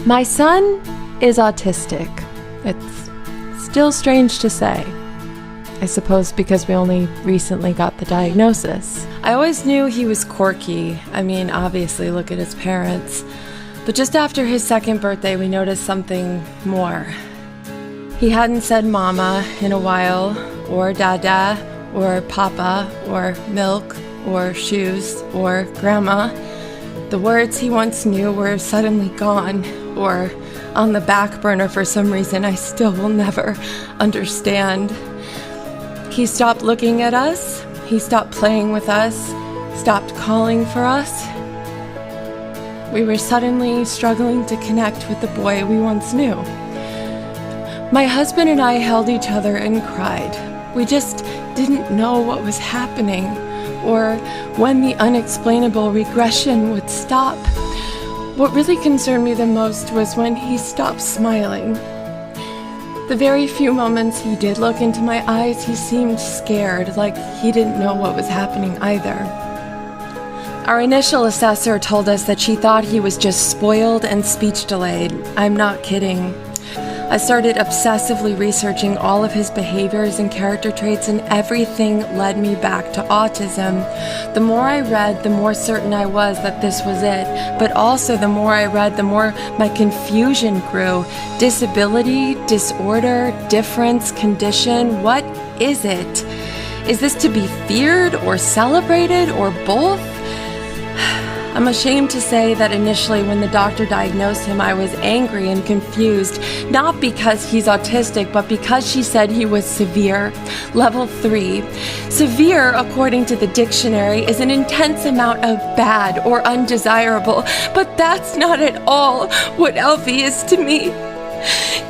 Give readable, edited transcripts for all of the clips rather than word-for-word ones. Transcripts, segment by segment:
My son is autistic. It's still strange to say. I suppose because we only recently got the diagnosis. I always knew he was quirky. I mean, obviously, look at his parents. But just after his second birthday, we noticed something more. He hadn't said mama in a while, or dada, or papa, or milk, or shoes, or grandma. The words he once knew were suddenly gone, or on the back burner for some reason I still will never understand. He stopped looking at us, he stopped playing with us, stopped calling for us. We were suddenly struggling to connect with the boy we once knew. My husband and I held each other and cried. We just didn't know what was happening, or when the unexplainable regression would stop. What really concerned me the most was when he stopped smiling. The very few moments he did look into my eyes, he seemed scared, like he didn't know what was happening either. Our initial assessor told us that she thought he was just spoiled and speech delayed. I'm not kidding. I started obsessively researching all of his behaviors and character traits, and everything led me back to autism. The more I read, the more certain I was that this was it. But also, the more I read, the more my confusion grew. Disability, disorder, difference, condition, what is it? Is this to be feared or celebrated or both? I'm ashamed to say that initially when the doctor diagnosed him, I was angry and confused, not because he's autistic, but because she said he was severe, level 3. Severe, according to the dictionary, is an intense amount of bad or undesirable, but that's not at all what Alfie is to me.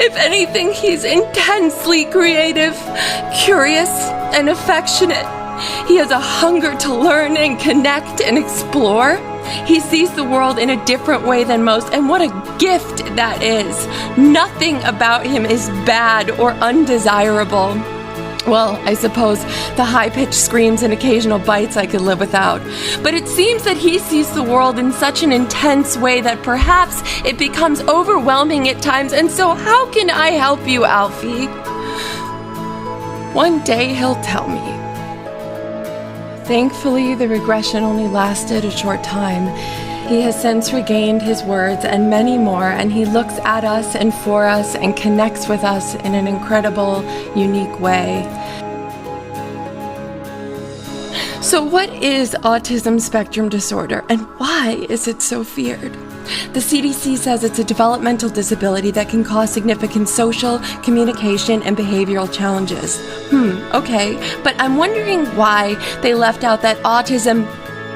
If anything, he's intensely creative, curious, and affectionate. He has a hunger to learn and connect and explore. He sees the world in a different way than most, and what a gift that is. Nothing about him is bad or undesirable. Well, I suppose the high-pitched screams and occasional bites I could live without. But it seems that he sees the world in such an intense way that perhaps it becomes overwhelming at times, and so how can I help you, Alfie? One day he'll tell me. Thankfully, the regression only lasted a short time. He has since regained his words and many more, and he looks at us and for us and connects with us in an incredible, unique way. So what is autism spectrum disorder, and why is it so feared? The CDC says it's a developmental disability that can cause significant social, communication, and behavioral challenges. Okay, but I'm wondering why they left out that autism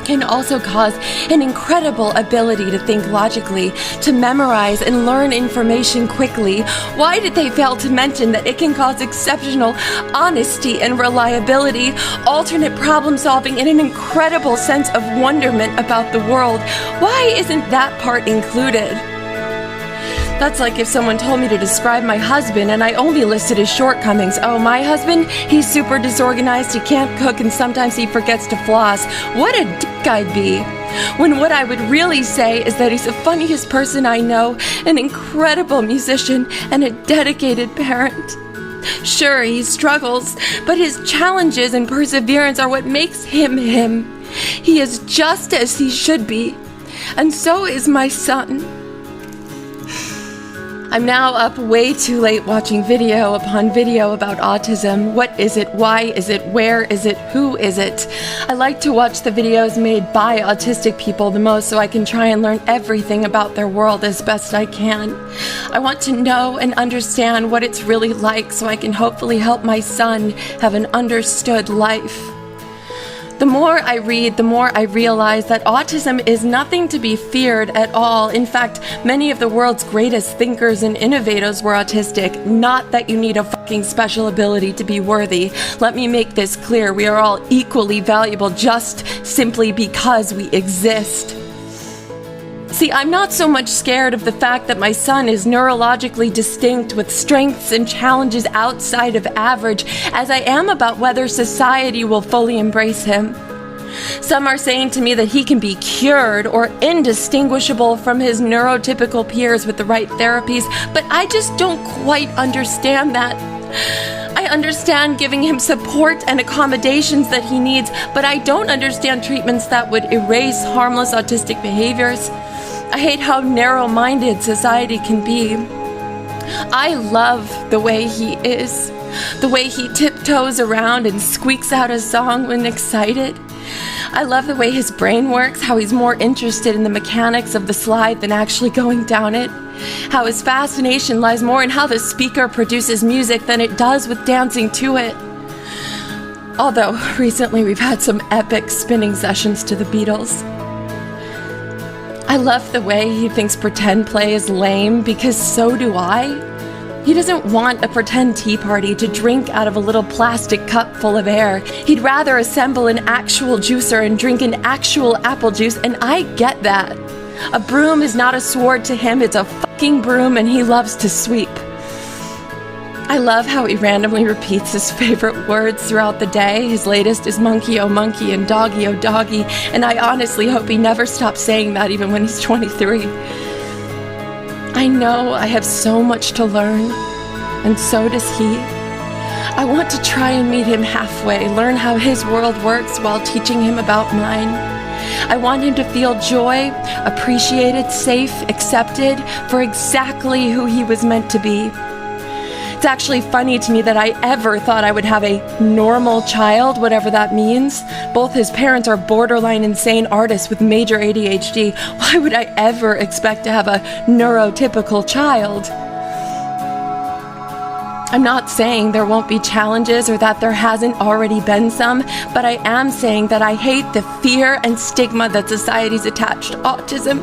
can also cause an incredible ability to think logically, to memorize and learn information quickly. Why did they fail to mention that it can cause exceptional honesty and reliability, alternate problem solving, and an incredible sense of wonderment about the world? Why isn't that part included? That's like if someone told me to describe my husband and I only listed his shortcomings. Oh, my husband? He's super disorganized, he can't cook, and sometimes he forgets to floss. What a dick I'd be. When what I would really say is that he's the funniest person I know, an incredible musician, and a dedicated parent. Sure, he struggles, but his challenges and perseverance are what makes him him. He is just as he should be, and so is my son. I'm now up way too late watching video upon video about autism. What is it? Why is it? Where is it? Who is it? I like to watch the videos made by autistic people the most so I can try and learn everything about their world as best I can. I want to know and understand what it's really like so I can hopefully help my son have an understood life. The more I read, the more I realize that autism is nothing to be feared at all. In fact, many of the world's greatest thinkers and innovators were autistic. Not that you need a fucking special ability to be worthy. Let me make this clear. We are all equally valuable just simply because we exist. See, I'm not so much scared of the fact that my son is neurologically distinct with strengths and challenges outside of average as I am about whether society will fully embrace him. Some are saying to me that he can be cured or indistinguishable from his neurotypical peers with the right therapies, but I just don't quite understand that. I understand giving him support and accommodations that he needs, but I don't understand treatments that would erase harmless autistic behaviors. I hate how narrow-minded society can be. I love the way he is, the way he tiptoes around and squeaks out a song when excited. I love the way his brain works, how he's more interested in the mechanics of the slide than actually going down it, how his fascination lies more in how the speaker produces music than it does with dancing to it. Although, recently we've had some epic spinning sessions to the Beatles. I love the way he thinks pretend play is lame, because so do I. He doesn't want a pretend tea party to drink out of a little plastic cup full of air. He'd rather assemble an actual juicer and drink an actual apple juice, and I get that. A broom is not a sword to him, it's a fucking broom, and he loves to sweep. I love how he randomly repeats his favorite words throughout the day. His latest is monkey oh monkey and doggy oh doggy, and I honestly hope he never stops saying that even when he's 23. I know I have so much to learn, and so does he. I want to try and meet him halfway, learn how his world works while teaching him about mine. I want him to feel joy, appreciated, safe, accepted for exactly who he was meant to be. It's actually funny to me that I ever thought I would have a normal child, whatever that means. Both his parents are borderline insane artists with major ADHD. Why would I ever expect to have a neurotypical child? I'm not saying there won't be challenges or that there hasn't already been some, but I am saying that I hate the fear and stigma that society's attached to autism.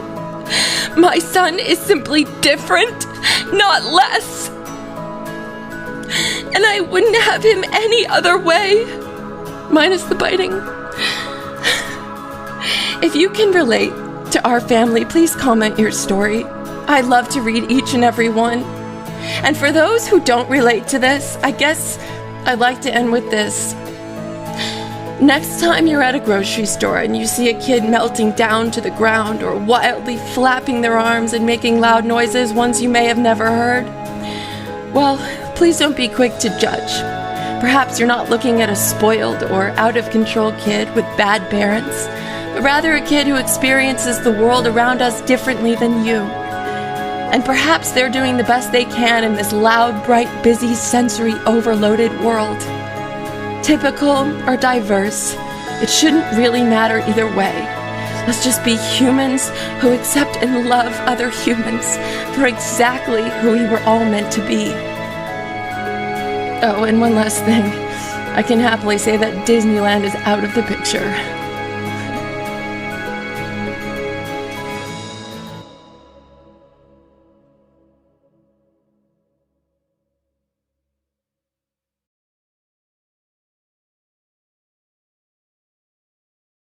My son is simply different, not less. And I wouldn't have him any other way, minus the biting. If you can relate to our family, please comment your story. I love to read each and every one. And for those who don't relate to this, I guess I'd like to end with this. Next time you're at a grocery store and you see a kid melting down to the ground or wildly flapping their arms and making loud noises, ones you may have never heard, well, please don't be quick to judge. Perhaps you're not looking at a spoiled or out-of-control kid with bad parents, but rather a kid who experiences the world around us differently than you. And perhaps they're doing the best they can in this loud, bright, busy, sensory-overloaded world. Typical or diverse, it shouldn't really matter either way. Let's just be humans who accept and love other humans for exactly who we were all meant to be. Oh, and one last thing. I can happily say that Disneyland is out of the picture.